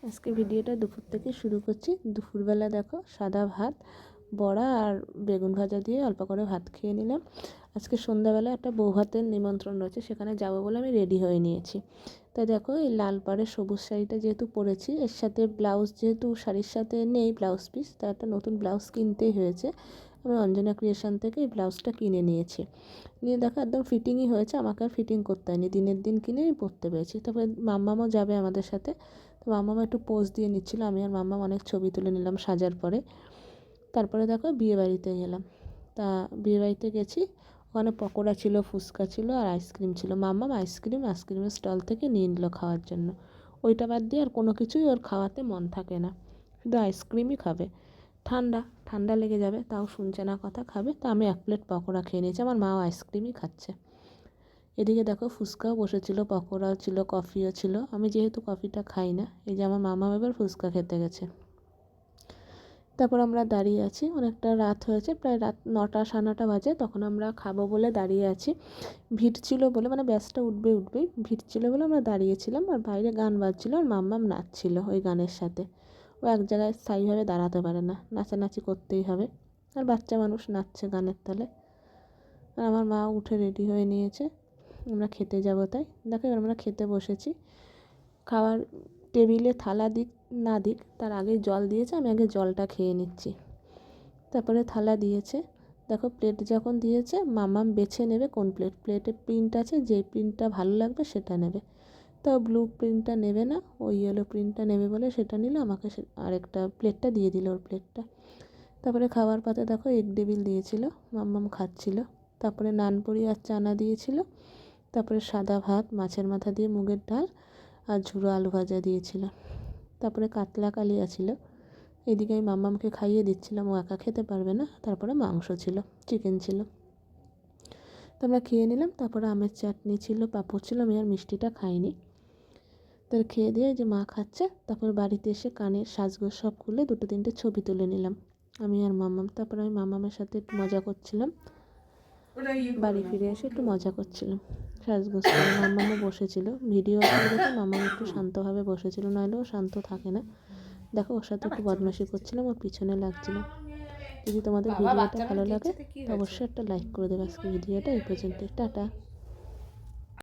আজকে ভিডিওটা দুপুর থেকে শুরু করছি। দুপুরবেলা দেখো সাদা ভাত, বড়া আর বেগুন ভাজা দিয়ে অল্প করে ভাত খেয়ে নিলাম। আজকে সন্ধ্যাবেলা একটা বৌভাতের নিমন্ত্রণ রয়েছে, সেখানে যাবো বলে আমি রেডি হয়ে নিয়েছি। তাই দেখো এই লাল পাড়ের সবুজ শাড়িটা যেহেতু পরেছি, এর সাথে ব্লাউজ যেহেতু শাড়ির সাথে নেই ব্লাউজ পিস, তার একটা নতুন ব্লাউজ কিনতেই হয়েছে। আমি অঞ্জনা ক্রিয়েশন থেকে এই ব্লাউজটা কিনে নিয়েছি। নিয়ে দেখো একদম ফিটিংই হয়েছে, আমাকে আর ফিটিং করতে হয়নি, দিনের দিন কিনে আমি পরতে পেরেছি। তারপরে মাম্মামও যাবে আমাদের সাথে, তো মাম্মাম একটু পোজ দিয়ে নিচ্ছিল, আমি আর মাম্মাম অনেক ছবি তুলে নিলাম সাজার পরে। তারপরে দেখো বিয়েবাড়িতে গেলাম। তা বিয়েবাড়িতে গেছি, ওখানে পকোড়া ছিল, ফুচকা ছিল আর আইসক্রিম ছিল। মাম্মাম আইসক্রিমের স্টল থেকে নিয়ে নিল খাওয়ার জন্য। ওইটা বাদ দিয়ে আর কোনো কিছুই ওর খাওয়াতে মন থাকে না, শুধু আইসক্রিমই খাবে। ঠান্ডা ঠান্ডা লেগে যাবে, তাও শুনছে না কথা, খাবে। তো আমি 1 প্লেট পকোড়া খেয়ে নিয়েছি, আমার মাও আইসক্রিমই খাচ্ছে। এদিকে দেখো ফুচকাও বসেছিল, পকোড়াও ছিল, কফিও ছিল। আমি যেহেতু কফিটা খাই না, এই যে আমার মামা এবার ফুচকা খেতে গেছে। তারপর আমরা দাঁড়িয়ে আছি, অনেকটা রাত হয়েছে, প্রায় রাত 9টা 9:30 বাজে। তখন আমরা খাবো বলে দাঁড়িয়ে আছি। ভিড় ছিল বলে, মানে ব্যাসটা উঠবেই, ভিড় ছিল বলে আমরা দাঁড়িয়েছিলাম। আর বাইরে গান বাজছিল আর মাম্মাম নাচছিল ওই গানের সাথে। ও এক জায়গায় স্থায়ীভাবে দাঁড়াতে পারে না, নাচানাচি করতেই হবে। আর বাচ্চা মানুষ নাচছে গানের তালে। আর আমার মা উঠে রেডি হয়ে নিয়েছে, আমরা খেতে যাব। তাই দেখো এবার আমরা খেতে বসেছি। খাওয়ার টেবিলে থালা দিক না দিক তার আগে জল দিয়েছে, আমি আগে জলটা খেয়ে নিচ্ছি। তারপরে থালা দিয়েছে। দেখো প্লেট যখন দিয়েছে, মাম্মাম বেছে নেবে কোন প্লেটে প্রিন্ট আছে, যেই প্রিন্টটা ভালো লাগবে সেটা নেবে। তো ব্লু প্রিন্টটা নেবে না, ওই ইয়েলো প্রিন্টটা নেবে বলে সেটা নিল, আমাকে আরেকটা প্লেটটা দিয়ে দিল, ওর প্লেটটা। তারপরে খাবার পাতে দেখো এগ ডেভিল দিয়েছিল, মাম্মাম খাচ্ছিল। তারপরে নানপুরি আর চানা দিয়েছিল। তারপরে সাদা ভাত, মাছের মাথা দিয়ে মুগের ডাল আর ঝুড়ো আলু ভাজা দিয়েছিল। তারপরে কাতলা কালিয়া ছিল। এদিকে আমি মাম্মামকে খাইয়ে দিচ্ছিলাম, ও একা খেতে পারবে না। তারপরে মাংস ছিল, চিকেন ছিল। তো আমরা খেয়ে নিলাম। তারপরে আমের চাটনি ছিল, পাঁপড় ছিল, আমি আর মিষ্টিটা খাইনি। তার খেয়ে দিয়ে যে মা খাচ্ছে। তারপর বাড়িতে এসে কানের সাজগোজ সব খুলে 2-3টে ছবি তুলে নিলাম আমি আর মাম্মাম। তারপর আমি মাম্মামের সাথে একটু মজা করছিলাম, বাড়ি ফিরে এসে একটু মজা করছিলাম সাজগোজ করে। মাম্মামও বসেছিল, ভিডিও আসলে দেখে মাম্মাম একটু শান্তভাবে বসেছিল, নাহলে ও শান্ত থাকে না। দেখো ওর সাথে একটু বদমাশি করছিলাম, ওর পিছনে লাগছিল। যদি তোমাদের ভিডিওটা ভালো লাগে তো অবশ্যই একটা লাইক করে দেবে। আজকে ভিডিওটা এই পর্যন্তই, টাটা।